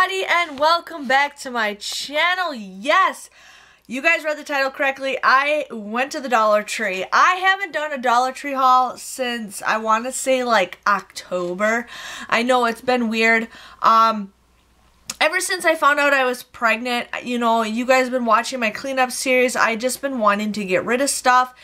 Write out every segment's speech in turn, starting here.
everybody, and welcome back to my channel. Yes, you guys read the title correctly. I went to the Dollar Tree. I haven't done a Dollar Tree haul since I want to say like October. I know it's been weird. Ever since I found out I was pregnant, you know, you guys have been watching my cleanup series. I just been wanting to get rid of stuff.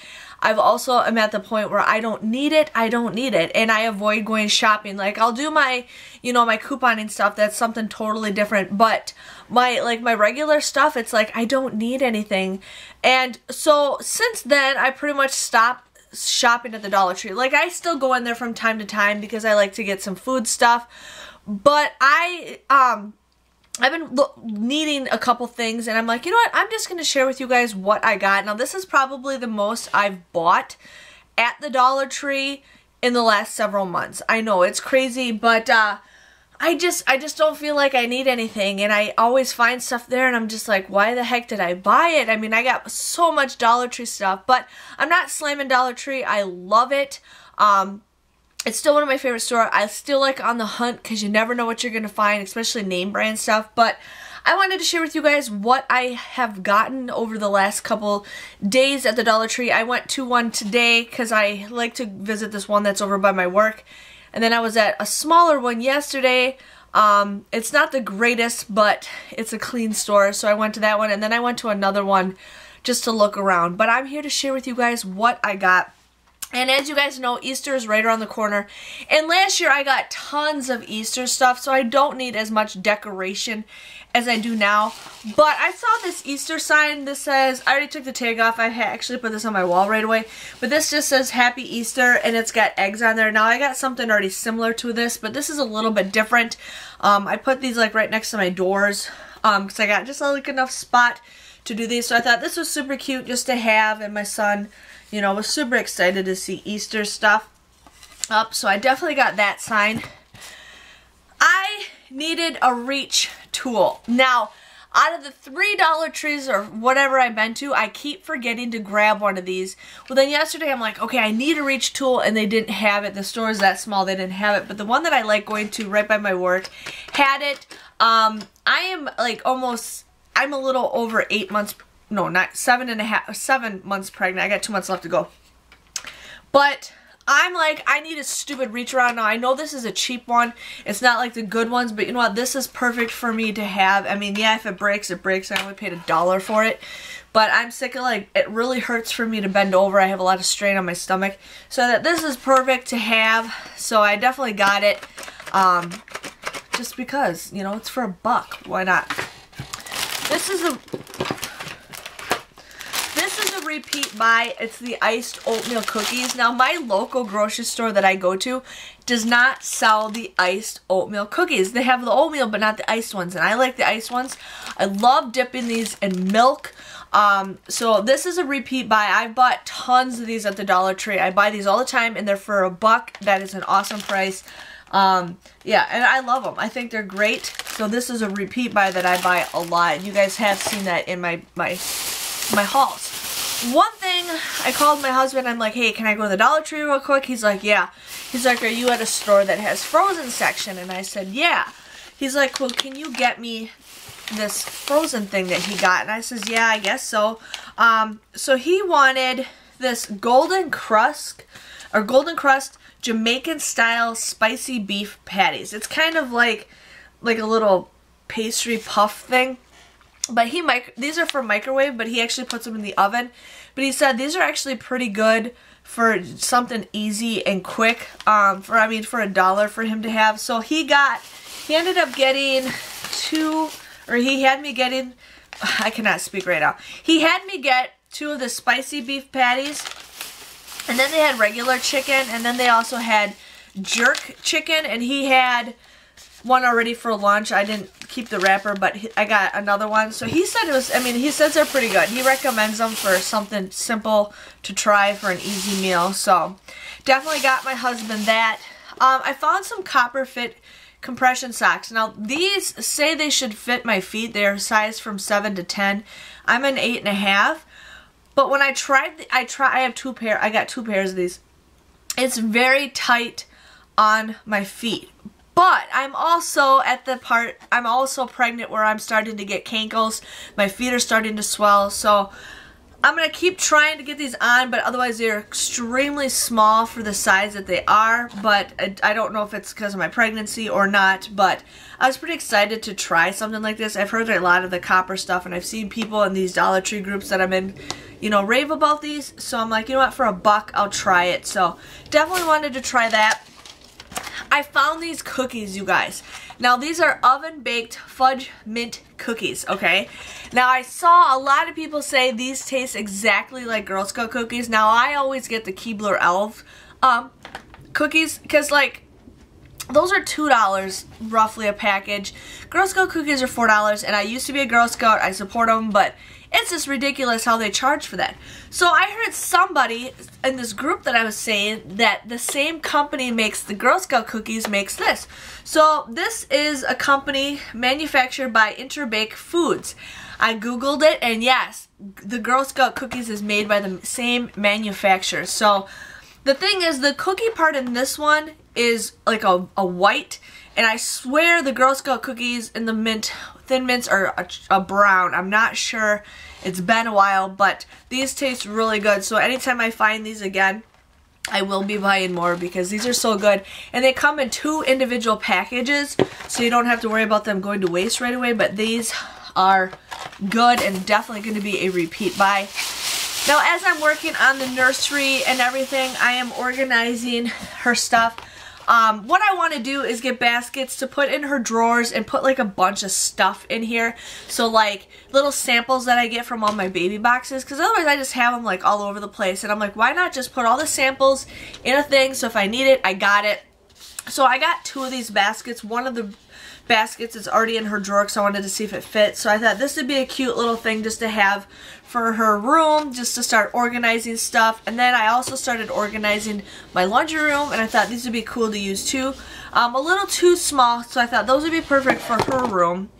I've also am at the point where I don't need it, and I avoid going shopping. Like, I'll do my, you know, my couponing stuff, that's something totally different, but my regular stuff, it's like, I don't need anything. And so, since then, I pretty much stopped shopping at the Dollar Tree. Like, I still go in there from time to time because I like to get some food stuff, but I've been needing a couple things, and I'm like, you know what, I'm just going to share with you guys what I got. Now, this is probably the most I've bought at the Dollar Tree in the last several months. I know, it's crazy, but I just don't feel like I need anything, and I always find stuff there, and I'm just like, why the heck did I buy it? I mean, I got so much Dollar Tree stuff, but I'm not slamming Dollar Tree. I love it. It's still one of my favorite stores. I still like on the hunt because you never know what you're going to find, especially name brand stuff. But I wanted to share with you guys what I have gotten over the last couple days at the Dollar Tree. I went to one today because I like to visit this one that's over by my work. And then I was at a smaller one yesterday. It's not the greatest, but it's a clean store. So I went to that one, and then I went to another one just to look around. But I'm here to share with you guys what I got. And as you guys know, Easter is right around the corner. And last year I got tons of Easter stuff, so I don't need as much decoration as I do now. But I saw this Easter sign. This says, I already took the tag off. I actually put this on my wall right away. But this just says Happy Easter, and it's got eggs on there. Now I got something already similar to this, but this is a little bit different. I put these like right next to my doors because I got just like enough spot to do these. So I thought this was super cute just to have, and my son, you know, was super excited to see Easter stuff up, so I definitely got that sign. I needed a reach tool. Now, out of the 3 Dollar Trees or whatever I've been to, I keep forgetting to grab one of these. Well, then yesterday I'm like, okay, I need a reach tool, and they didn't have it. The store is that small, they didn't have it. But the one that I like going to right by my work had it. I am like almost, I'm a little over 8 months, no, not 7 months pregnant. I got 2 months left to go. But I'm like, I need a stupid reach around now. I know this is a cheap one. It's not like the good ones, but you know what? This is perfect for me to have. I mean, yeah, if it breaks, it breaks. I only paid $1 for it. But I'm sick of, like, it really hurts for me to bend over. I have a lot of strain on my stomach. So that this is perfect to have. So I definitely got it. Just because, you know, it's for $1. Why not? This is a repeat buy. It's the iced oatmeal cookies. Now, my local grocery store that I go to does not sell the iced oatmeal cookies. They have the oatmeal, but not the iced ones, and I like the iced ones. I love dipping these in milk. So this is a repeat buy. I've bought tons of these at the Dollar Tree. I buy these all the time, and they're for $1. That is an awesome price. Yeah, and I love them. I think they're great. So this is a repeat buy that I buy a lot. And you guys have seen that in my hauls. One thing, I called my husband. I'm like, hey, can I go to the Dollar Tree real quick? He's like, yeah. He's like, are you at a store that has frozen section? And I said, yeah. He's like, well, can you get me this frozen thing that he got? And I says, yeah, I guess so. So he wanted this Golden Crust Jamaican style spicy beef patties. It's kind of like a little pastry puff thing. But these are for microwave, but he actually puts them in the oven. But he said these are actually pretty good for something easy and quick. For $1 for him to have. So he ended up getting he had me getting, I cannot speak right now. He had me get 2 of the spicy beef patties. And then they had regular chicken, and then they also had jerk chicken, and he had one already for lunch. I didn't keep the wrapper, but I got another one. So he said it was, I mean, he says they're pretty good. He recommends them for something simple to try for an easy meal. So definitely got my husband that. I found some Copper Fit compression socks. Now these say they should fit my feet. They're sized from 7 to 10. I'm an 8.5. But when I tried, I got 2 pairs of these. It's very tight on my feet. But I'm also at the part, I'm also pregnant where I'm starting to get cankles. My feet are starting to swell. So I'm going to keep trying to get these on, but otherwise they're extremely small for the size that they are. But I don't know if it's because of my pregnancy or not, but I was pretty excited to try something like this. I've heard a lot of the copper stuff, and I've seen people in these Dollar Tree groups that I'm in, you know, rave about these. So I'm like, you know what, for $1, I'll try it. So definitely wanted to try that. I found these cookies, you guys. Now, these are oven-baked fudge mint cookies, okay? Now, I saw a lot of people say these taste exactly like Girl Scout cookies. Now, I always get the Keebler Elf cookies because, like, those are $2 roughly a package. Girl Scout cookies are $4, and I used to be a Girl Scout. I support them, but it's just ridiculous how they charge for that. So I heard somebody in this group that I was saying that the same company makes the Girl Scout cookies makes this. So this is a company manufactured by Interbake Foods. I googled it, and yes, the Girl Scout cookies is made by the same manufacturer. So the thing is, the cookie part in this one is like a white, and I swear the Girl Scout cookies in the mint, Thin Mints are a brown. I'm not sure. It's been a while, but these taste really good. So anytime I find these again, I will be buying more because these are so good. And they come in 2 individual packages, so you don't have to worry about them going to waste right away. But these are good and definitely going to be a repeat buy. Now, as I'm working on the nursery and everything, I am organizing her stuff. What I want to do is get baskets to put in her drawers and put like a bunch of stuff in here. So like little samples that I get from all my baby boxes, because otherwise I just have them like all over the place. And I'm like, why not just put all the samples in a thing, so if I need it, I got it. So I got 2 of these baskets. One of the baskets is already in her drawer because I wanted to see if it fits. So I thought this would be a cute little thing just to have for her room, just to start organizing stuff. And then I also started organizing my laundry room, and I thought these would be cool to use too. A little too small, so I thought those would be perfect for her room.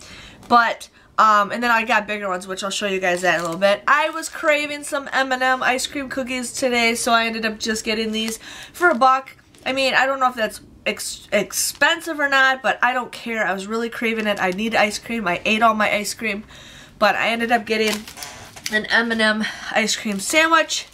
But and then I got bigger ones, which I'll show you guys that in a little bit. I was craving some M&M ice cream cookies today, so I ended up just getting these for $1. I mean, I don't know if that's expensive or not, but I don't care. I was really craving it. I need ice cream. I ate all my ice cream, but I ended up getting an M&M ice cream sandwich.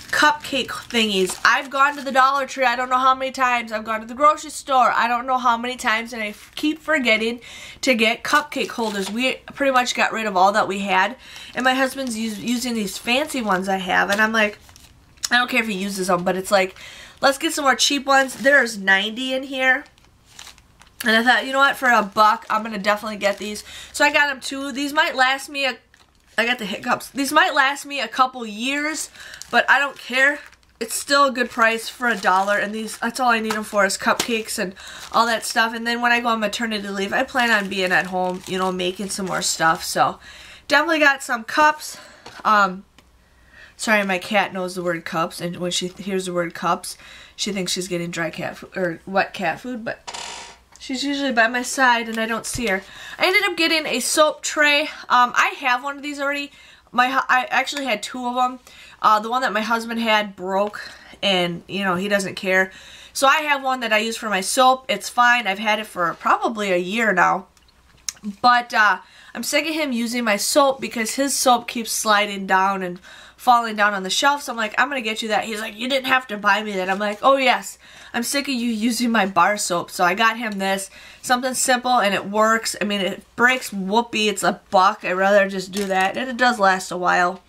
Cupcake thingies. I've gone to the Dollar Tree, I don't know how many times. I've gone to the grocery store, I don't know how many times, and I keep forgetting to get cupcake holders. We pretty much got rid of all that we had, and my husband's using these fancy ones I have, and I'm like, I don't care if he uses them, but it's like, let's get some more cheap ones. There's 90 in here. And I thought, you know what, for $1, I'm going to definitely get these. So I got them 2. These might last me I got the hiccups. These might last me a couple years, but I don't care. It's still a good price for $1. And these, that's all I need them for, is cupcakes and all that stuff. And then when I go on maternity leave, I plan on being at home, you know, making some more stuff. So definitely got some cups. Sorry, my cat knows the word cups, and when she hears the word cups, she thinks she's getting dry cat food, or wet cat food, but she's usually by my side and I don't see her. I ended up getting a soap tray. I have one of these already. I actually had 2 of them. The one that my husband had broke, and you know, he doesn't care. So I have one that I use for my soap. It's fine. I've had it for probably a year now. But I'm sick of him using my soap because his soap keeps sliding down and falling down on the shelf. So I'm like, I'm going to get you that. He's like, you didn't have to buy me that. I'm like, oh yes, I'm sick of you using my bar soap. So I got him this. Something simple, and it works. I mean, it breaks whoopee. It's $1. I'd rather just do that. And it does last a while.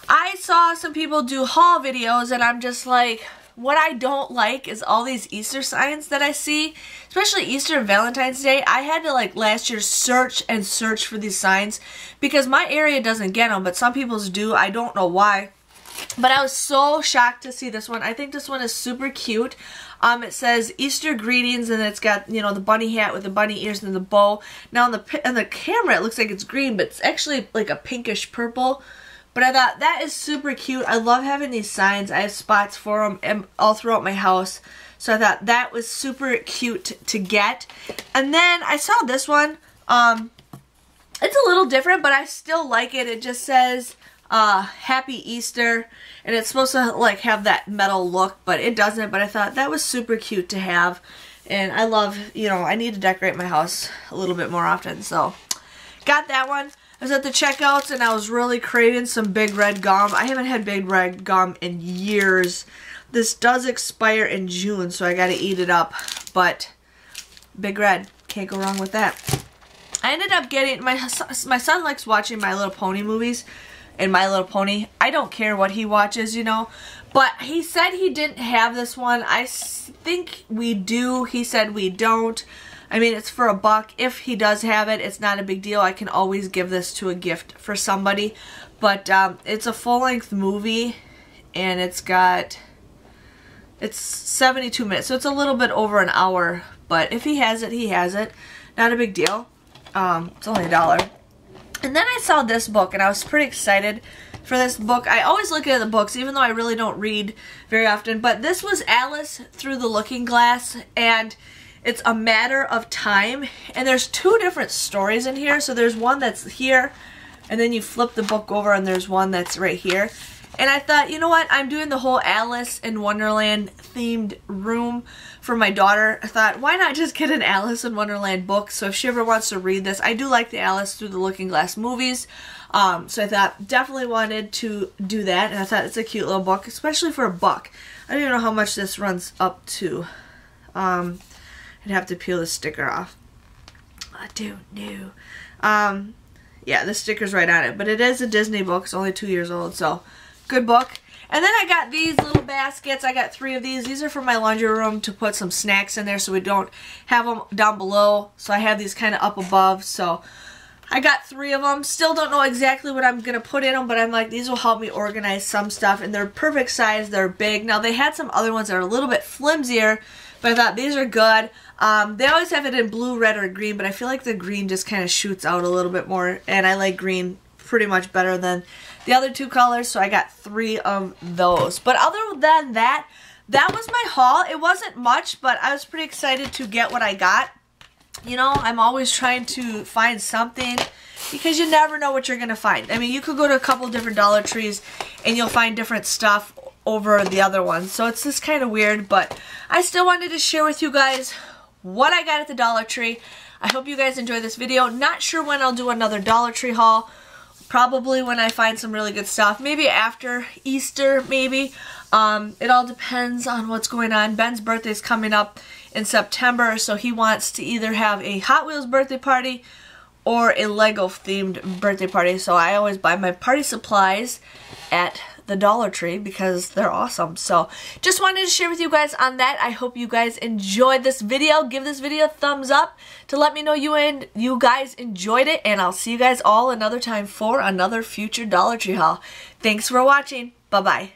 I saw some people do haul videos, and I'm just like, what I don't like is all these Easter signs that I see, especially Easter and Valentine's Day. I had to, like, last year search and search for these signs because my area doesn't get them, but some people's do. I don't know why. But I was so shocked to see this one. I think this one is super cute. It says Easter greetings, and it's got, you know, the bunny hat with the bunny ears and the bow. Now on the camera it looks like it's green, but it's actually like a pinkish purple. But I thought that is super cute. I love having these signs. I have spots for them all throughout my house. So I thought that was super cute to get. And then I saw this one. It's a little different, but I still like it. It just says Happy Easter. And it's supposed to like have that metal look, but it doesn't. But I thought that was super cute to have. And I love, you know, I need to decorate my house a little bit more often. So, got that one. I was at the checkouts and I was really craving some Big Red gum. I haven't had Big Red gum in years. This does expire in June, so I gotta eat it up. But Big Red, can't go wrong with that. I ended up getting, my son likes watching My Little Pony movies and My Little Pony. I don't care what he watches, you know. But he said he didn't have this one. I think we do. He said we don't. I mean, it's for $1. If he does have it, it's not a big deal. I can always give this to a gift for somebody. But it's a full-length movie, and it's 72 minutes. So it's a little bit over an hour. But if he has it, he has it. Not a big deal. It's only $1. And then I saw this book, and I was pretty excited for this book. I always look at the books, even though I really don't read very often. But this was Alice Through the Looking Glass, and it's a matter of time. And there's 2 different stories in here. So there's one that's here, and then you flip the book over, and there's one that's right here. And I thought, you know what, I'm doing the whole Alice in Wonderland themed room for my daughter. I thought, why not just get an Alice in Wonderland book? So if she ever wants to read this, I do like the Alice Through the Looking Glass movies. So I thought, definitely wanted to do that. And I thought it's a cute little book, especially for $1. I don't even know how much this runs up to. I'd have to peel the sticker off. I don't know. Yeah, the sticker's right on it. But it is a Disney book. It's only 2 years old, so good book. And then I got these little baskets. I got 3 of these. These are for my laundry room to put some snacks in there so we don't have them down below. So I have these kind of up above. So I got 3 of them. Still don't know exactly what I'm going to put in them, but I'm like, these will help me organize some stuff. And they're perfect size. They're big. Now, they had some other ones that are a little bit flimsier, but I thought these are good. They always have it in blue, red, or green, but I feel like the green just kind of shoots out a little bit more. And I like green pretty much better than the other 2 colors, so I got 3 of those. But other than that, that was my haul. It wasn't much, but I was pretty excited to get what I got. You know, I'm always trying to find something because you never know what you're going to find. I mean, you could go to a couple different Dollar Trees and you'll find different stuff over the other ones. So it's just kind of weird, but I still wanted to share with you guys what I got at the Dollar Tree. I hope you guys enjoyed this video. Not sure when I'll do another Dollar Tree haul. Probably when I find some really good stuff. Maybe after Easter, maybe. It all depends on what's going on. Ben's birthday is coming up in September, so he wants to either have a Hot Wheels birthday party or a Lego themed birthday party. So I always buy my party supplies at the Dollar Tree because they're awesome. So just wanted to share with you guys on that. I hope you guys enjoyed this video. Give this video a thumbs up to let me know you guys enjoyed it, and I'll see you guys all another time for another future Dollar Tree haul. Thanks for watching. Bye-bye.